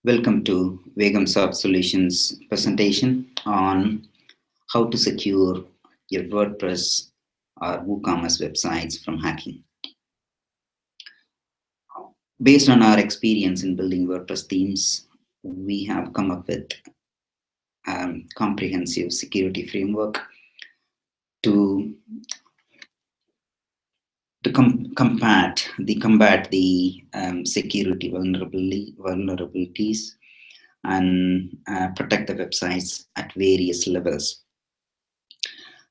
Welcome to Vegam Soft Solutions presentation on how to secure your WordPress or WooCommerce websites from hacking. Based on our experience in building WordPress themes, we have come up with a comprehensive security framework to combat the security vulnerabilities and protect the websites at various levels.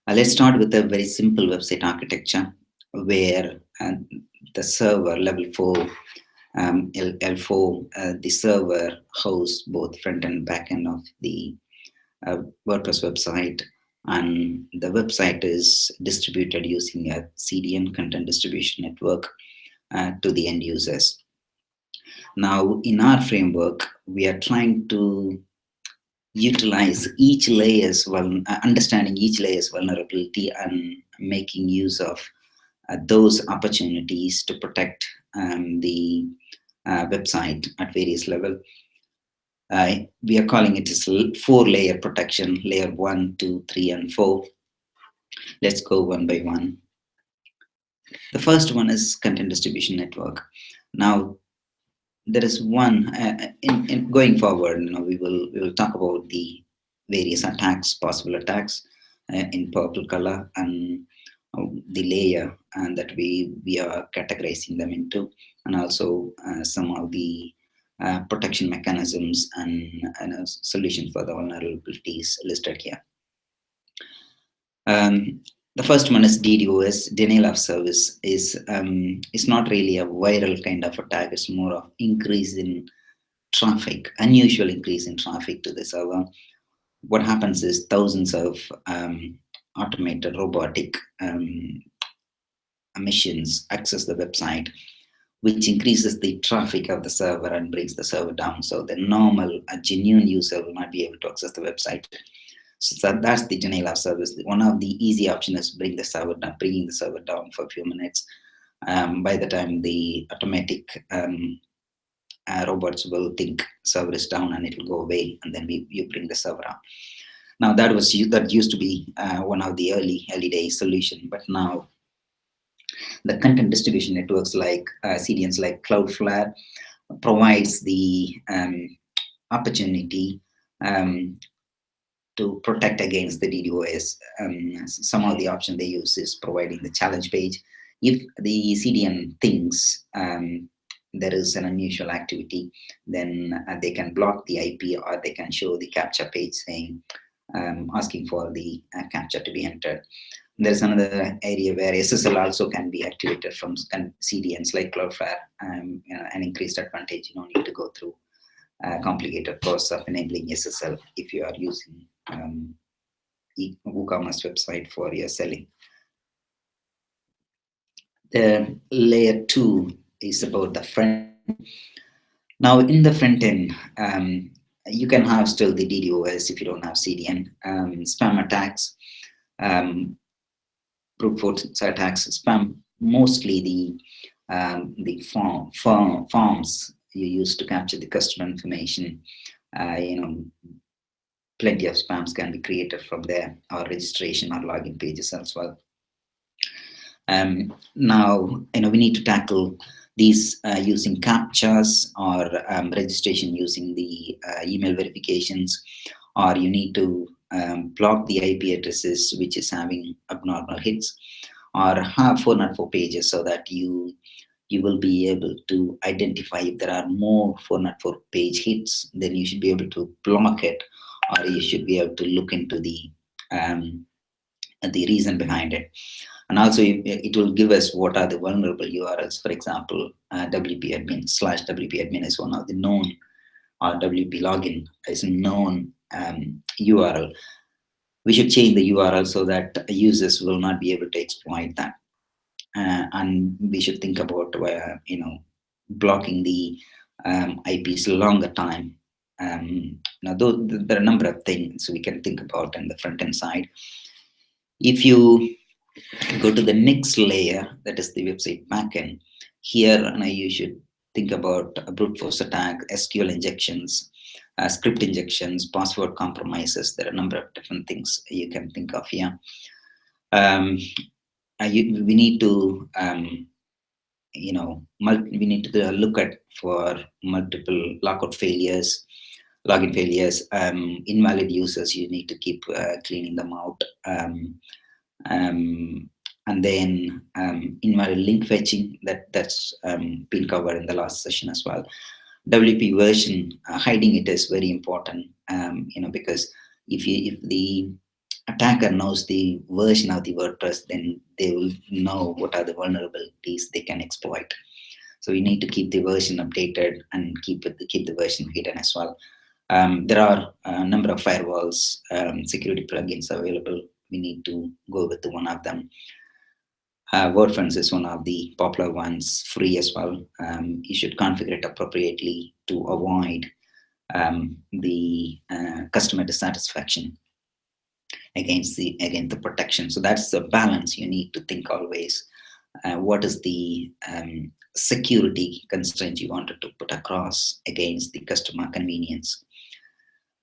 Let's start with a very simple website architecture where the server level 4, L4, the server hosts both front and back end of the WordPress website, and the website is distributed using a CDN, content distribution network, to the end users. Now, in our framework, we are trying to utilize each layer's understanding each layer's vulnerability and making use of those opportunities to protect the website at various levels. We are calling it as 4-layer protection: layer 1, 2, 3, and 4. Let's go one by one. The first one is content distribution network. Now, there is one in going forward. We will talk about the various attacks, possible attacks, in purple color, and the layer that we are categorizing them into, and also some of the protection mechanisms and solutions for the vulnerabilities listed here. The first one is DDoS, denial of service. It's not really a viral kind of attack. It's more of increase in traffic, unusual increase in traffic to the server. What happens is thousands of automated robotic machines access the website, which increases the traffic of the server and brings the server down. So the normal, genuine user will not be able to access the website. So that's the denial of service. One of the easy options is bringing the server down for a few minutes. By the time the automatic robots will think server is down and it will go away, and then you bring the server up. Now that used to be one of the early day solution, but now the content distribution networks like CDNs like Cloudflare provides the opportunity to protect against the DDoS. Some of the option they use is providing the challenge page. If the CDN thinks there is an unusual activity, then they can block the IP, or they can show the captcha page saying, asking for the captcha to be entered. There's another area where SSL also can be activated from CDNs like Cloudflare, an increased advantage. You don't need to go through a complicated process of enabling SSL if you are using WooCommerce website for your selling. The layer 2 is about the front. Now, in the front end, you can have still the DDoS if you don't have CDN, spam attacks, brute force attacks, spam, mostly the forms you use to capture the customer information. Plenty of spams can be created from there, or registration or login pages as well. Now, we need to tackle these using captchas, or registration using the email verifications, or you need to block the IP addresses which is having abnormal hits, or have 404 pages so that you will be able to identify if there are more 404 page hits. Then you should be able to block it, or you should be able to look into the reason behind it. And also it will give us what are the vulnerable URLs. For example, wp-admin /wp-admin is one of the known, or wp login is a known URL. We should change the URL so that users will not be able to exploit that. And we should think about blocking the IPs longer time. Now, there are a number of things we can think about on the front end side. If you go to the next layer, that is the website backend, here you should think about brute force attack, SQL injections, script injections, password compromises. There are a number of different things you can think of here. We need to we need to look at for multiple login failures, invalid users. You need to keep cleaning them out. And then invalid link fetching, that's been covered in the last session as well. WP version, hiding it is very important, because if the attacker knows the version of the WordPress, then they will know what are the vulnerabilities they can exploit. So you need to keep the version updated and keep the version hidden as well. There are a number of firewalls, security plugins available. We need to go with one of them. WordPress is one of the popular ones, free as well. You should configure it appropriately to avoid the customer dissatisfaction against the protection. So that's the balance you need to think always. What is the security constraint you wanted to put across against the customer convenience?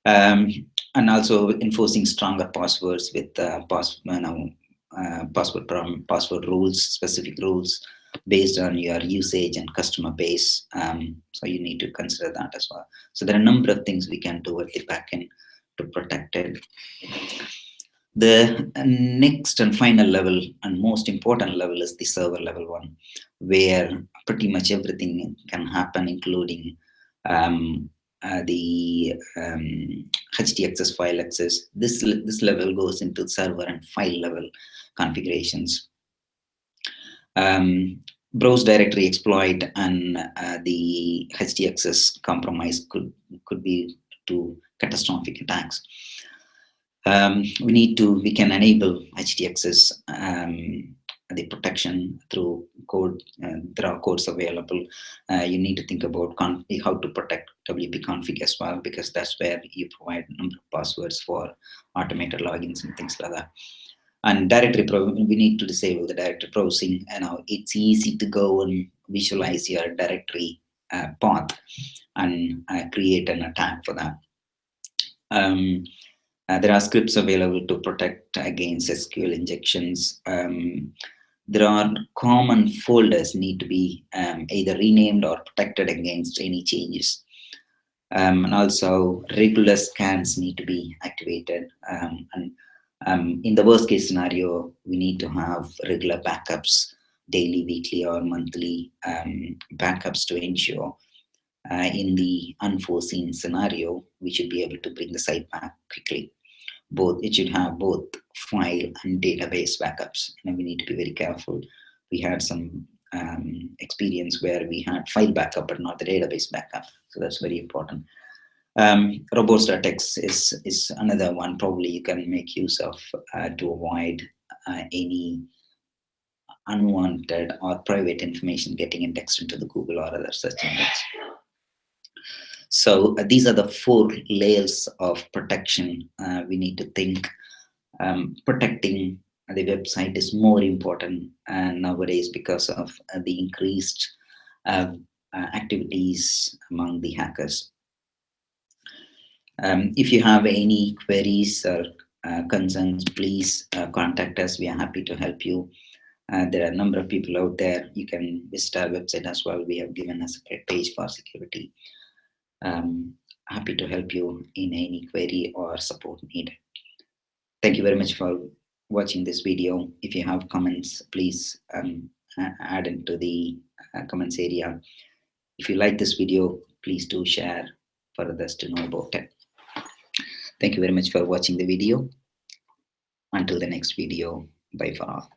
And also enforcing stronger passwords with password rules, specific rules based on your usage and customer base. So you need to consider that as well. So there are a number of things we can do at the backend to protect it. The next and final level and most important level is the server level one, where pretty much everything can happen, including the htaccess file access. This level goes into server and file level configurations. Browse directory exploit and the htaccess compromise could be to catastrophic attacks. We can enable htaccess the protection through code. There are codes available. You need to think about how to protect WP config as well, because that's where you provide a number of passwords for automated logins and things like that. And we need to disable the directory browsing. It's easy to go and visualize your directory path and create an attack for that. There are scripts available to protect against SQL injections. There are common folders need to be either renamed or protected against any changes. And also regular scans need to be activated. And in the worst case scenario, we need to have regular backups, daily, weekly, or monthly backups to ensure in the unforeseen scenario, we should be able to bring the site back quickly. It should have both file and database backups. We need to be very careful. We had some experience where we had file backup but not the database backup, so that's very important. Robots.txt is another one probably you can make use of to avoid any unwanted or private information getting indexed into the Google or other search engines. So these are the 4 layers of protection we need to think. Protecting the website is more important nowadays because of the increased activities among the hackers. If you have any queries or concerns, please contact us. We are happy to help you. There are a number of people out there. You can visit our website as well. We have given a separate page for security. Happy to help you in any query or support needed. Thank you very much for watching this video. If you have comments, please add into the comments area. If you like this video, please do share for others to know about it. Thank you very much for watching the video. Until the next video, bye for all.